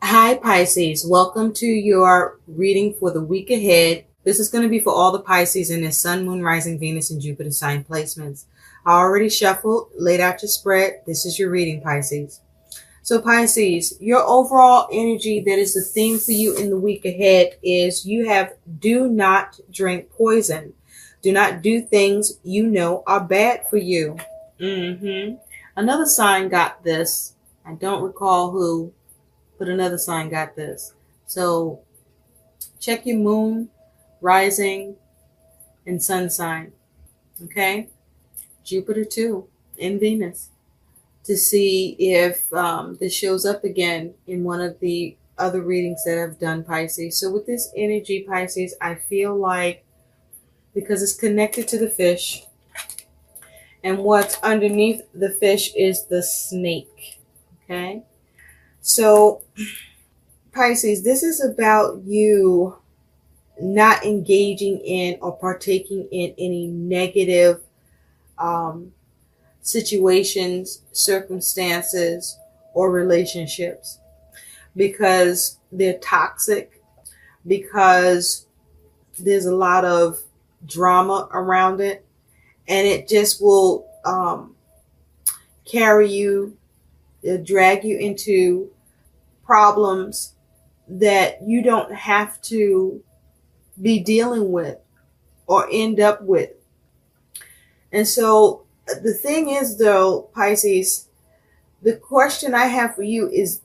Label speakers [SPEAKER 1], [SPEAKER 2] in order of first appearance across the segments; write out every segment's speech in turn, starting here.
[SPEAKER 1] Hi Pisces, welcome to your reading for the week ahead. This is going to be for all the Pisces in their Sun, Moon, Rising, Venus, and Jupiter sign placements. I already shuffled, laid out your spread. This is your reading, Pisces. So Pisces, your overall energy that is the theme for you in the week ahead is you have do not drink poison. Do not do things you know are bad for you. Another sign got this. I don't recall who, but another sign got this. So check your moon, rising, and sun sign. Okay? Jupiter too, and Venus. To see if this shows up again in one of the other readings that I've done, Pisces. So with this energy, Pisces, I feel like because it's connected to the fish, and what's underneath the fish is the snake. Okay? So, Pisces, this is about you not engaging in or partaking in any negative situations, circumstances, or relationships because they're toxic, because there's a lot of drama around it, and it just will carry you, drag you into problems that you don't have to be dealing with or end up with. And so the thing is, though, Pisces, the question I have for you is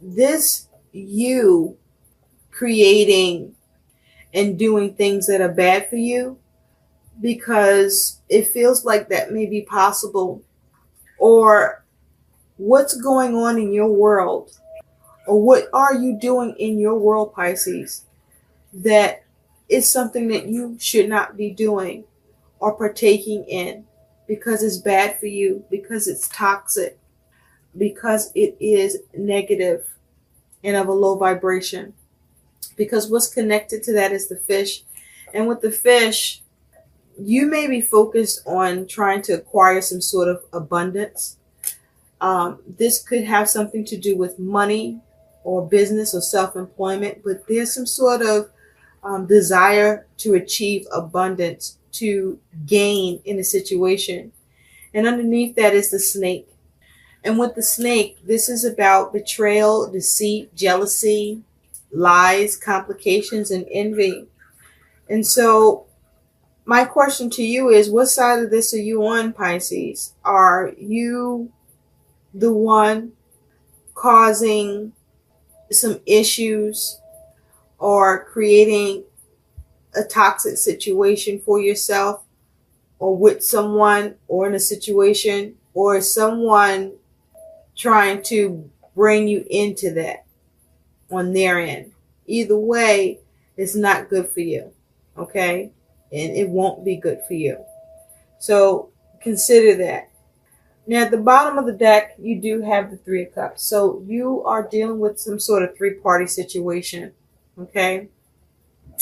[SPEAKER 1] this you creating and doing things that are bad for you? Because it feels like that may be possible. Or what's going on in your world? Or what are you doing in your world, Pisces, that is something that you should not be doing or partaking in because it's bad for you, because it's toxic, because it is negative and of a low vibration? Because what's connected to that is the fish. And with the fish, you may be focused on trying to acquire some sort of abundance. This could have something to do with money or business or self-employment, but there's some sort of desire to achieve abundance, to gain in a situation. And underneath that is the snake. And with the snake, this is about betrayal, deceit, jealousy, lies, complications, and envy. And so my question to you is, what side of this are you on, Pisces? Are you the one causing some issues or creating a toxic situation for yourself or with someone or in a situation, or is someone trying to bring you into that on their end? Either way, it's not good for you, okay? And it won't be good for you. So consider that. Now, at the bottom of the deck, you do have the Three of Cups. So you are dealing with some sort of three-party situation, okay?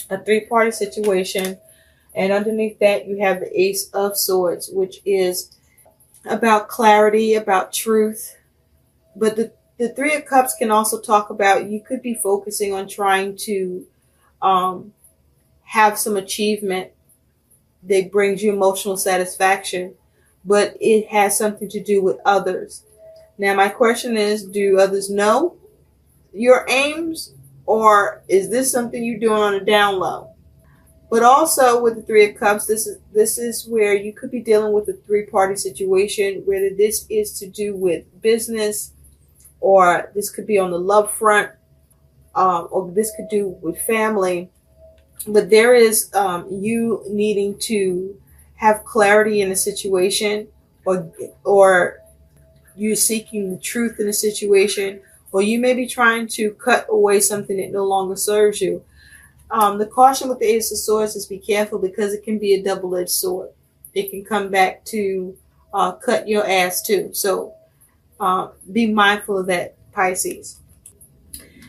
[SPEAKER 1] A three-party situation. And underneath that, you have the Ace of Swords, which is about clarity, about truth. But the Three of Cups can also talk about, you could be focusing on trying to have some achievement that brings you emotional satisfaction, but it has something to do with others. Now, my question is, do others know your aims, or is this something you're doing on a down low? But also with the Three of Cups, this is where you could be dealing with a three-party situation, whether this is to do with business, or this could be on the love front, or this could do with family. But there is you needing to have clarity in a situation, or you seeking the truth in a situation, or you may be trying to cut away something that no longer serves you. The caution with the Ace of Swords is be careful, because it can be a double-edged sword. It can come back to cut your ass too. So be mindful of that, Pisces.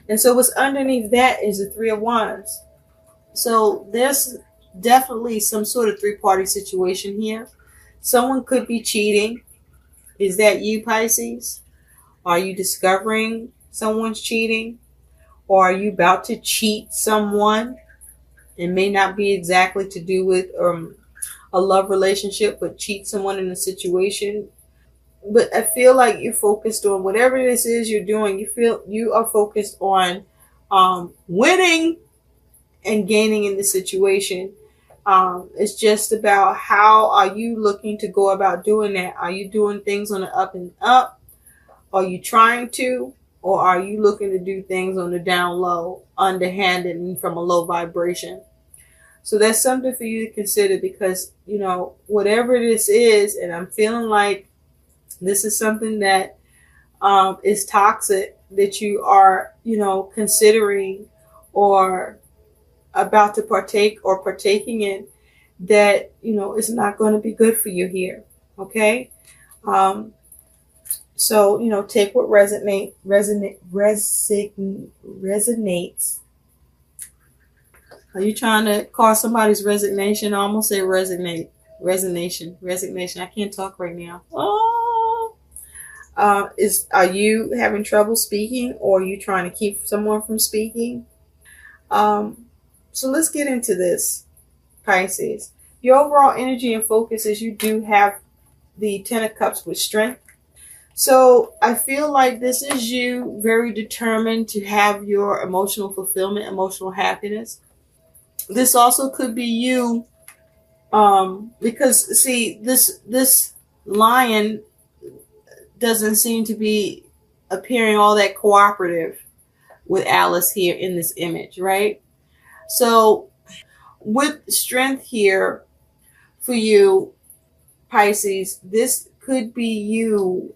[SPEAKER 1] And so what's underneath that is the Three of Wands. So there's definitely some sort of three-party situation here. Someone could be cheating. Is that you, Pisces? Are you discovering someone's cheating, or are you about to cheat someone? It may not be exactly to do with a love relationship, but cheat someone in a situation. But I feel like you're focused on whatever this is you're doing. You feel you are focused on winning and gaining in the situation. It's just about how are you looking to go about doing that? Are you doing things on the up and up? Are you trying to? Or are you looking to do things on the down low, underhanded, and from a low vibration? So that's something for you to consider, because, you know, whatever this is, and I'm feeling like this is something that is toxic that you are, you know, considering or about to partake or partaking in, that, you know, is not going to be good for you here. Okay. So, you know, take what resonates. Are you trying to cause somebody's resignation? I almost say resignation. I can't talk right now. Oh, are you having trouble speaking, or are you trying to keep someone from speaking? So let's get into this, Pisces. Your overall energy and focus is you do have the Ten of Cups with strength. So I feel like this is you very determined to have your emotional fulfillment, emotional happiness. This also could be you, because see, this lion doesn't seem to be appearing all that cooperative with Alice here in this image, right? So with strength here for you, Pisces, this could be you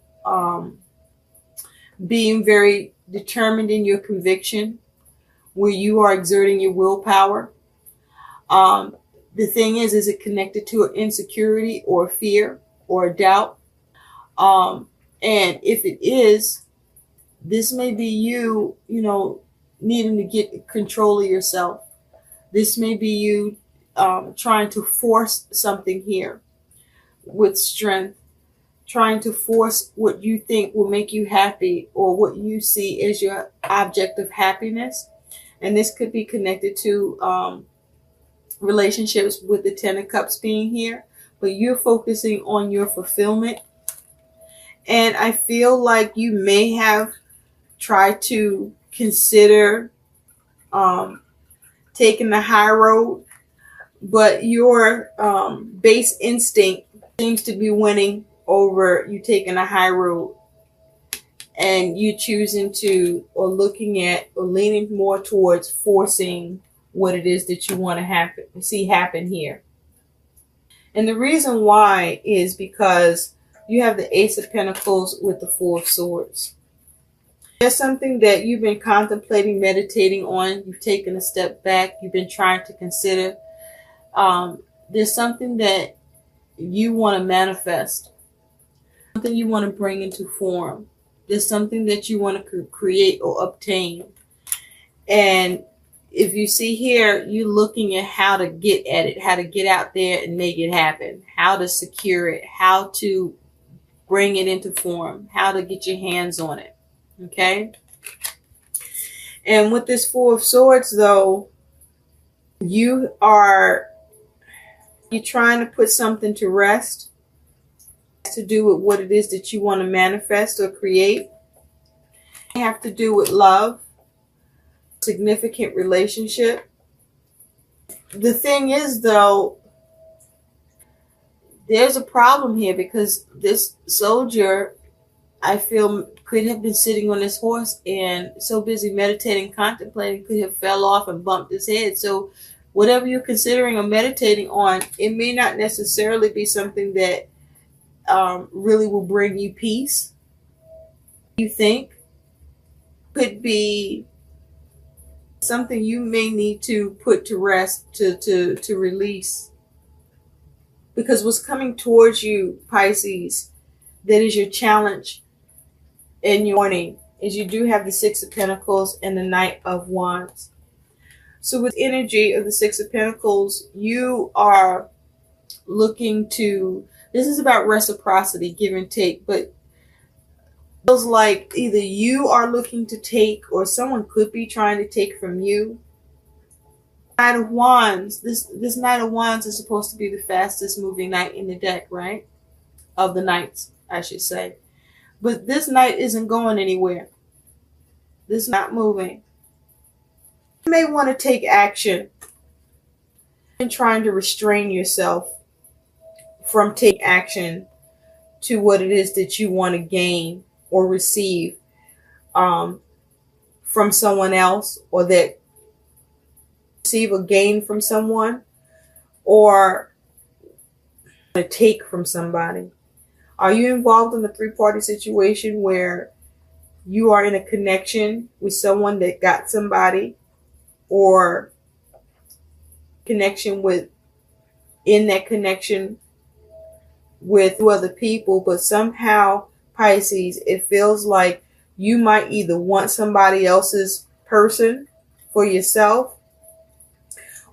[SPEAKER 1] being very determined in your conviction, where you are exerting your willpower. The thing is it connected to an insecurity or fear or a doubt? And if it is, this may be you, you know, needing to get control of yourself. This may be you trying to force something here with strength, trying to force what you think will make you happy, or what you see as your object of happiness. And this could be connected to relationships, with the Ten of Cups being here, but you're focusing on your fulfillment. And I feel like you may have tried to consider taking the high road, but your base instinct seems to be winning over you taking a high road, and you choosing to, or looking at, or leaning more towards forcing what it is that you want to see happen here. And the reason why is because you have the Ace of Pentacles with the Four of Swords. There's something that you've been contemplating, meditating on. You've taken a step back. You've been trying to consider. There's something that you want to manifest, something you want to bring into form. There's something that you want to create or obtain. And if you see here, you're looking at how to get at it, how to get out there and make it happen, how to secure it, how to bring it into form, how to get your hands on it. Okay. And with this Four of Swords, though, you're trying to put something to rest, to do with what it is that you want to manifest or create. It have to do with love, significant relationship. The thing is, though, there's a problem here, because this soldier, I feel, could have been sitting on this horse and so busy meditating, contemplating, could have fell off and bumped his head. So whatever you're considering or meditating on, it may not necessarily be something that really will bring you peace. You think could be something you may need to put to rest, to release. Because what's coming towards you, Pisces, that is your challenge and your warning, is you do have the Six of Pentacles and the Knight of Wands. So with energy of the Six of Pentacles, you are looking to, this is about reciprocity, give and take, but Feels like either you are looking to take or someone could be trying to take from you. Knight of Wands. This Knight of Wands is supposed to be the fastest moving knight in the deck, right? Of the knights, I should say. But this knight isn't going anywhere. This is not moving. You may want to take action and trying to restrain yourself from taking action to what it is that you want to gain or receive from someone else, or that receive or gain from someone, or to take from somebody. Are you involved in a three-party situation where you are in a connection with someone that got somebody, or connection with, in that connection with other people, but somehow, Pisces, it feels like you might either want somebody else's person for yourself,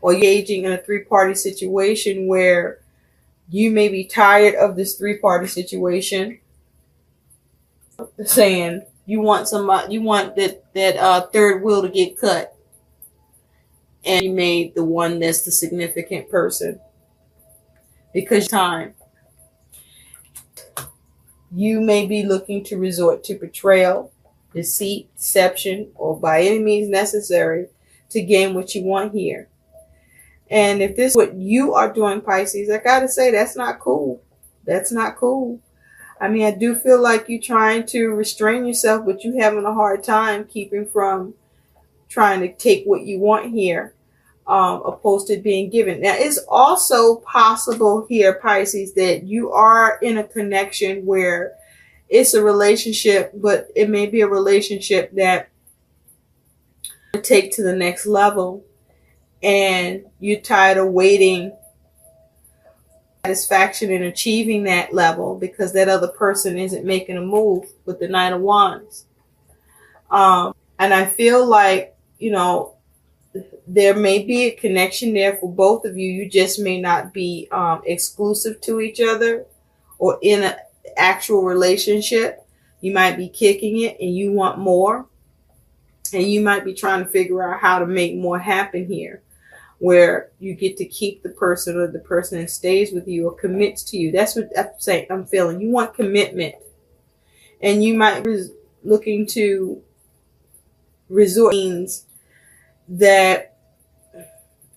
[SPEAKER 1] or you're engaging in a three-party situation where you may be tired of this three-party situation, saying you want somebody, you want that third wheel to get cut, and you made the one that's the significant person because time. You may be looking to resort to betrayal, deceit, deception, or by any means necessary to gain what you want here. And if this is what you are doing, Pisces, I gotta say, that's not cool. That's not cool. I mean, I do feel like you're trying to restrain yourself, but you're having a hard time keeping from trying to take what you want here, opposed to being given. Now, it's also possible here, Pisces, that you are in a connection where it's a relationship, but it may be a relationship that you take to the next level, and you're tired of waiting satisfaction in achieving that level because that other person isn't making a move with the Knight of Wands. And I feel like, you know, there may be a connection there for both of you. You just may not be exclusive to each other or in an actual relationship. You might be kicking it and you want more. And you might be trying to figure out how to make more happen here, where you get to keep the person, or the person that stays with you or commits to you. That's what I'm feeling. You want commitment. And you might be looking to resort to means that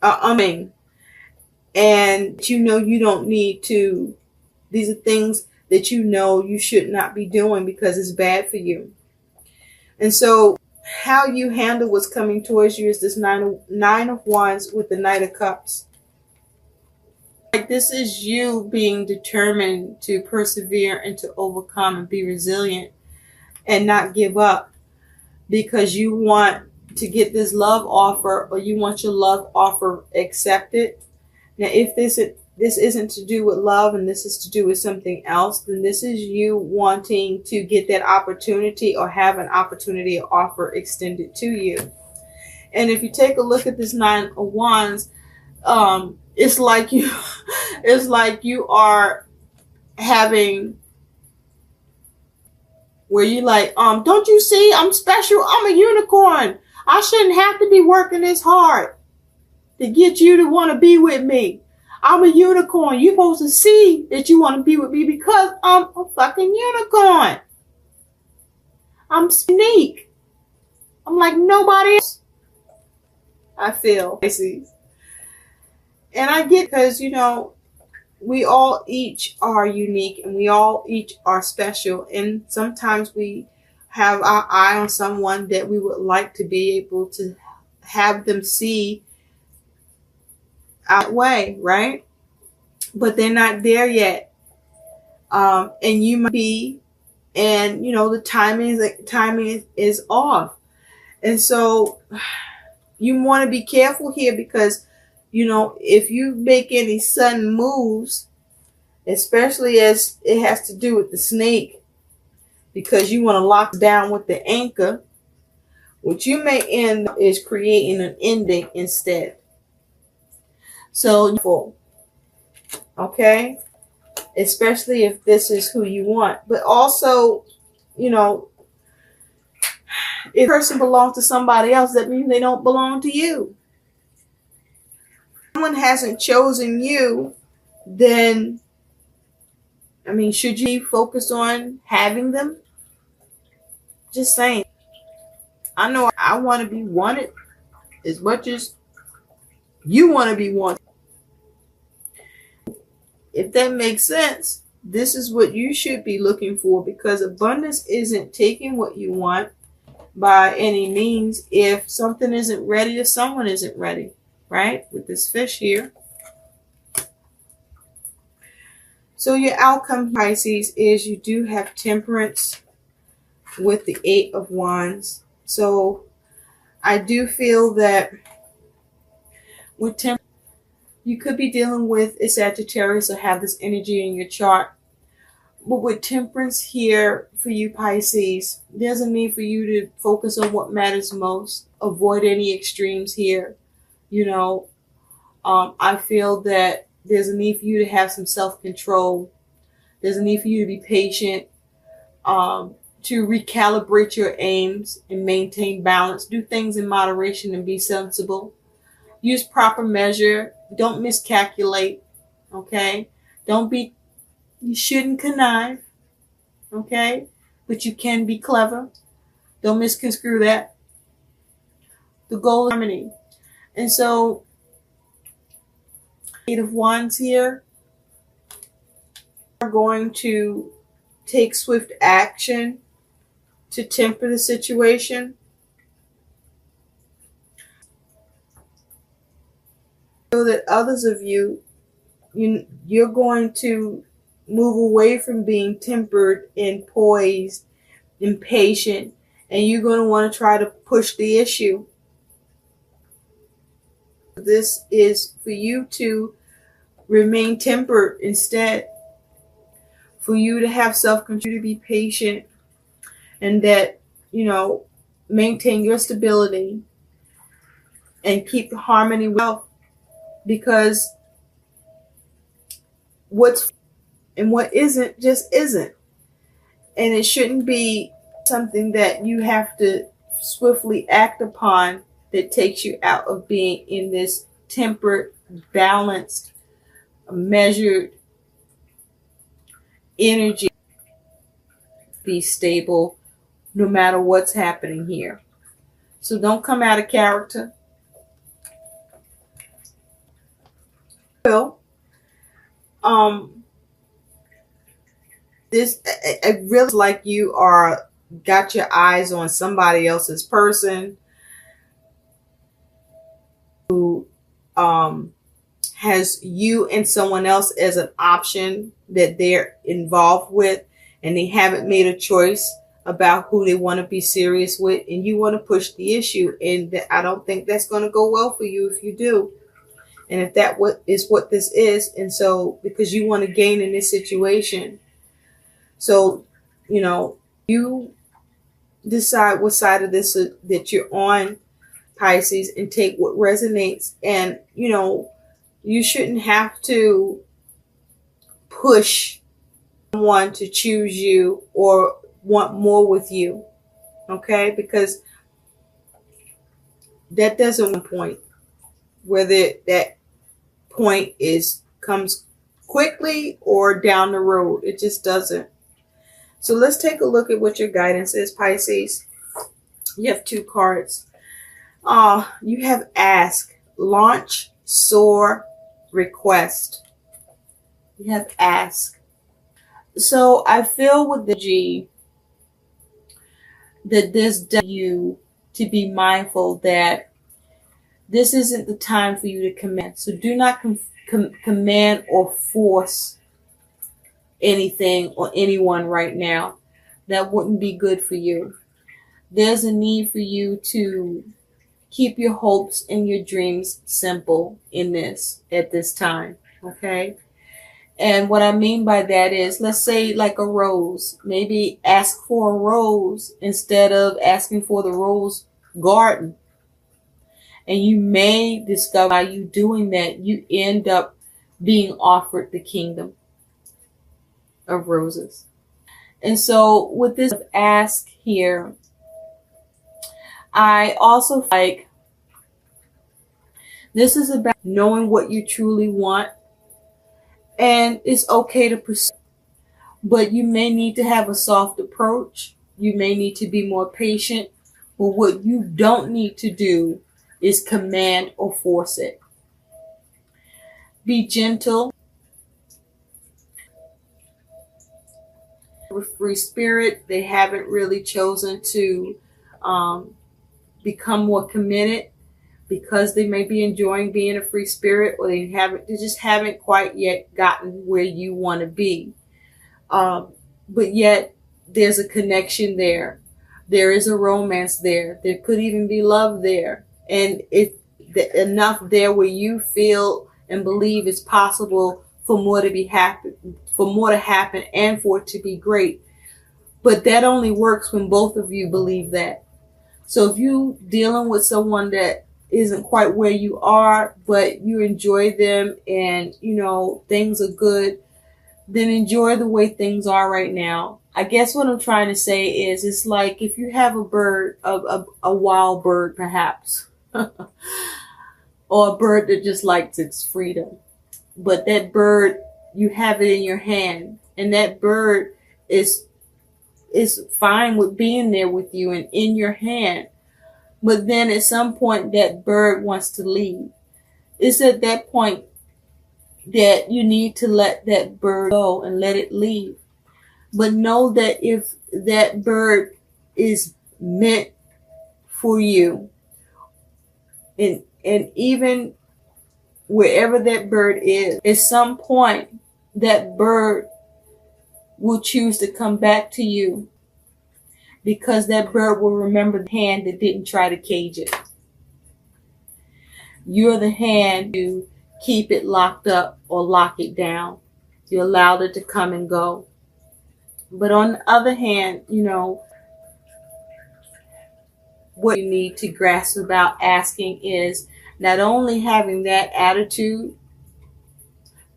[SPEAKER 1] are and you know you don't need to. These are things that you know you should not be doing because it's bad for you. And so how you handle what's coming towards you is this nine of Wands with the Knight of Cups. Like, this is you being determined to persevere and to overcome and be resilient and not give up because you want to get this love offer, or you want your love offer accepted. Now, if this isn't to do with love and this is to do with something else, then this is you wanting to get that opportunity or have an opportunity or offer extended to you. And if you take a look at this Nine of Wands, it's like you are having where you like, don't you see I'm special? I'm a unicorn. I shouldn't have to be working this hard to get you to want to be with me. I'm a unicorn. You're supposed to see that you want to be with me because I'm a fucking unicorn. I'm unique. I'm like nobody else. I feel, Pisces. And I get, because, you know, we all each are unique and we all each are special. And sometimes we have our eye on someone that we would like to be able to have them see our way, right? But they're not there yet. And you might be, and you know, the timing is off. And so you want to be careful here because, you know, if you make any sudden moves, especially as it has to do with the snake, because you want to lock down with the anchor, what you may end up is creating an ending instead. So, okay, especially if this is who you want. But also, you know, if a person belongs to somebody else, that means they don't belong to you. If someone hasn't chosen you, then, I mean, should you focus on having them? Just saying. I know I want to be wanted as much as you want to be wanted. If that makes sense, this is what you should be looking for, because abundance isn't taking what you want by any means. If something isn't ready, if someone isn't ready, right? With this fish here. So your outcome, Pisces, is you do have temperance with the 8 of Wands. So I do feel that with temperance, you could be dealing with a Sagittarius or have this energy in your chart. But with temperance here for you, Pisces, there's a need for you to focus on what matters most. Avoid any extremes here. You know, I feel that there's a need for you to have some self-control. There's a need for you to be patient, to recalibrate your aims and maintain balance. Do things in moderation and be sensible. Use proper measure. Don't miscalculate, okay? You shouldn't connive, okay? But you can be clever. Don't misconstrue that. The goal is harmony. And so, 8 of Wands here are going to take swift action to temper the situation. So that others of you're going to move away from being tempered and poised and patient, and you're going to want to try to push the issue. This is for you to remain tempered instead, for you to have self-control, to be patient, and that, maintain your stability and keep the harmony well. Because what's and what isn't just isn't. And it shouldn't be something that you have to swiftly act upon that takes you out of being in this tempered, balanced, measured energy. Be stable no matter what's happening here. So don't come out of character. Well, this it really like you are got your eyes on somebody else's person who has you and someone else as an option that they're involved with, and they haven't made a choice about who they want to be serious with, and you want to push the issue, and I don't think that's going to go well for you if you do. And if that is what this is, and so because you want to gain in this situation, so you decide what side of this that you're on, Pisces, and take what resonates. And you shouldn't have to push someone to choose you or want more with you, okay? Because that doesn't point. Whether that point comes quickly or down the road, it just doesn't. So let's take a look at what your guidance is, Pisces. You have 2 cards. You have ask, launch, soar, request. You have ask. So I feel with the G that this does you to be mindful that this isn't the time for you to command. So do not command or force anything or anyone right now. That wouldn't be good for you. There's a need for you to keep your hopes and your dreams simple at this time, okay? And what I mean by that is, let's say like a rose. Maybe ask for a rose instead of asking for the rose garden. And you may discover by you doing that, you end up being offered the kingdom of roses. And so with this ask here, I also like this is about knowing what you truly want, and it's okay to pursue, but you may need to have a soft approach. You may need to be more patient, but what you don't need to do is command or force it. Be gentle. With free spirit, they haven't really chosen to become more committed because they may be enjoying being a free spirit, or they just haven't quite yet gotten where you want to be. But yet there's a connection there. There is a romance there. There could even be love there. And it's enough there where you feel and believe it's possible for more to happen and for it to be great. But that only works when both of you believe that. So if you dealing with someone that isn't quite where you are, but you enjoy them and, things are good, then enjoy the way things are right now. I guess what I'm trying to say is it's like if you have a bird, a wild bird perhaps, or a bird that just likes its freedom. But that bird, you have it in your hand, and that bird is fine with being there with you and in your hand. But then at some point that bird wants to leave. It's at that point that you need to let that bird go and let it leave. But know that if that bird is meant for you, and even wherever that bird is, at some point that bird will choose to come back to you, because that bird will remember the hand that didn't try to cage it. You're the hand to keep it locked up or lock it down. You allowed it to come and go. But on the other hand, what you need to grasp about asking is not only having that attitude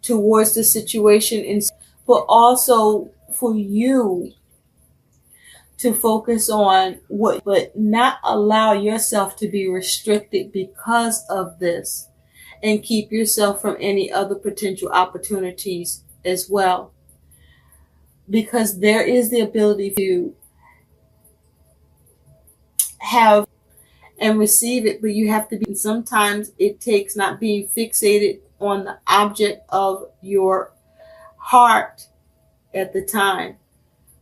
[SPEAKER 1] towards the situation, but also for you to focus on but not allow yourself to be restricted because of this, and keep yourself from any other potential opportunities as well. Because there is the ability to have and receive it, but you have to be, sometimes it takes not being fixated on the object of your heart at the time,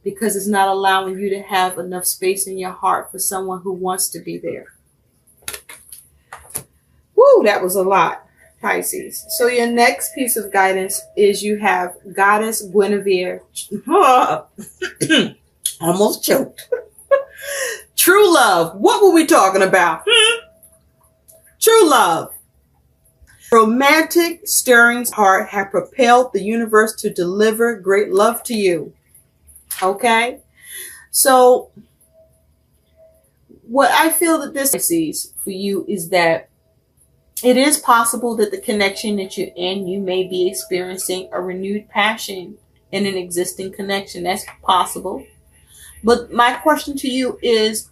[SPEAKER 1] because it's not allowing you to have enough space in your heart for someone who wants to be there. Woo, that was a lot, Pisces. So your next piece of guidance is you have Goddess Guinevere. Almost choked. True love. What were we talking about? True love. Romantic stirrings of heart have propelled the universe to deliver great love to you. Okay? So what I feel that this sees for you is that it is possible that the connection that you're in, you may be experiencing a renewed passion in an existing connection. That's possible. But my question to you is,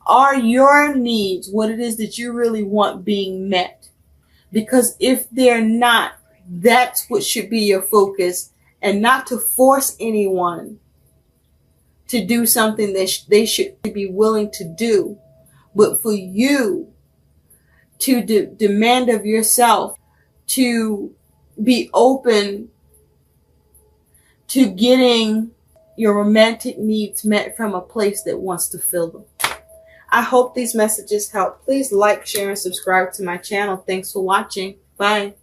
[SPEAKER 1] are your needs, what it is that you really want, being met? Because if they're not, that's what should be your focus, and not to force anyone to do something that they should be willing to do, but for you to demand of yourself to be open to getting your romantic needs met from a place that wants to fill them. I hope these messages help. Please like, share, and subscribe to my channel. Thanks for watching. Bye.